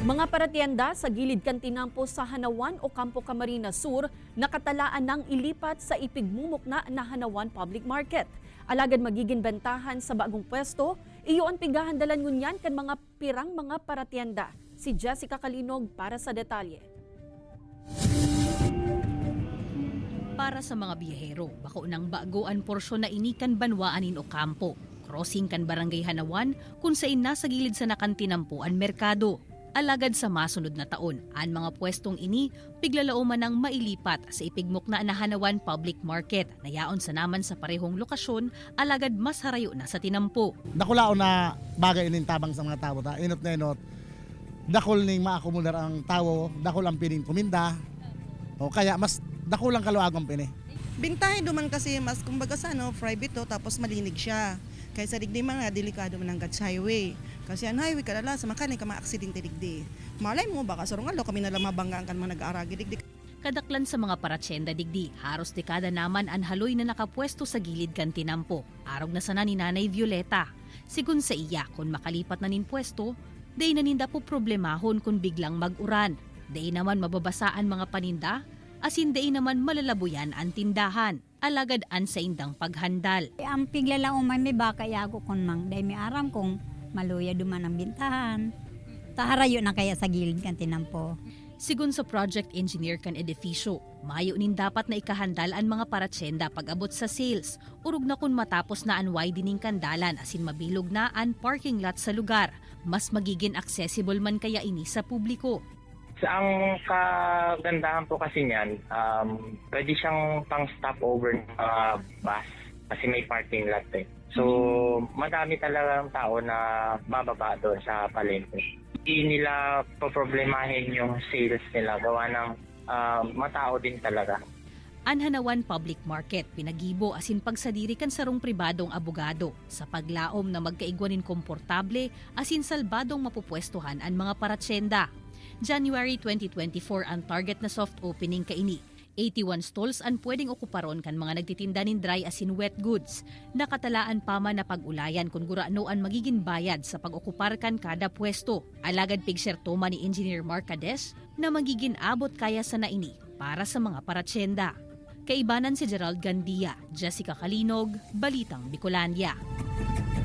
Mga paratienda sa gilid kantinampo sa Hanawan o Campo Camarines Sur nakatalaan ng ilipat sa ipigmumukna na Hanawan Public Market. Alagad magiging bentahan sa bagong pwesto, iyo ang pigahandalan ngunyan kan mga pirang mga paratienda. Si Jessica Kalinog para sa detalye. Para sa mga biyahero, bako ng bagoan porsyon na inikan banwaanin o kampo. Crossing kan Barangay Hanawan kung saan nasa gilid sa nakantinampuan merkado. Alagad sa masunod na taon, ang mga pwestong ini piglalauman ng mailipat sa ipigmukna na Hanawan Public Market na yaon sa naman sa parehong lokasyon, alagad mas harayo na sa tinampo. Nakulao na bagay ining tabang sa mga tao ta, inot na inot. Dakol ning maakumular ang tao, dakol ang pining kuminda. O kaya mas dakol ang kaluag ang pini. Bintahe duman kasi mas kumbaga sa private to tapos malinig siya. Kaysa digdi mga delikado man ang God's highway. Kasi ang highway kadala sa makaling ka ma-aksidente digdi. Malay mo baka sarong alo kami nalang mabanggaan kan mga nag-aaragi digdi. Kadaklan sa mga paratsenda digdi, haros dekada naman ang haloy na nakapwesto sa gilid kan tinampo. Arog na sana ni Nanay Violeta. Sigun sa iya, kung makalipat na nin pwesto, day naninda po problemahon kung biglang mag-uran. Day naman mababasaan mga paninda, asin day naman malalabuyan ang tindahan. Alagad an sa indang paghandal. Ang piglalang umay may baka yago kon mang day may aram kung maluya duman ang bintahan. Taharayo na kaya sa gilid kan tinampo. Sigun sa project engineer kan edifisyo, mayo nin dapat na ikahandal ang mga paratsenda pag-abot sa sales. Urog na kun matapos na ang widening kandalan asin mabilog na ang parking lot sa lugar. Mas magiging accessible man kaya ini sa publiko. Ang kagandahan po kasi niyan, pwede siyang pang stopover ng bus kasi may parking lot eh. So, madami talagang tao na bababa doon sa palengke. Hindi nila poproblemahin yung sales nila, gawa ng matao din talaga. Ang Hanawan Public Market pinagibo asin pagsadiri kan sarong pribadong abogado sa paglaom na magkaigwanin komportable asin salbadong mapupwestuhan ang mga paratsenda. January 2024 ang target na soft opening kaini. 81 stalls ang pwedeng okuparon kan mga nagtitinda nin dry asin wet goods. Nakatalaan pa man na pag-ulayan kung gurano ang magiging bayad sa pag-okupar kan kada pwesto. Alagad pigsertoma ni Engineer Marcades na magiging abot kaya sa naini para sa mga paratsenda. Kaibanan si Gerald Gandia, Jessica Kalinog, Balitang Bicolandia.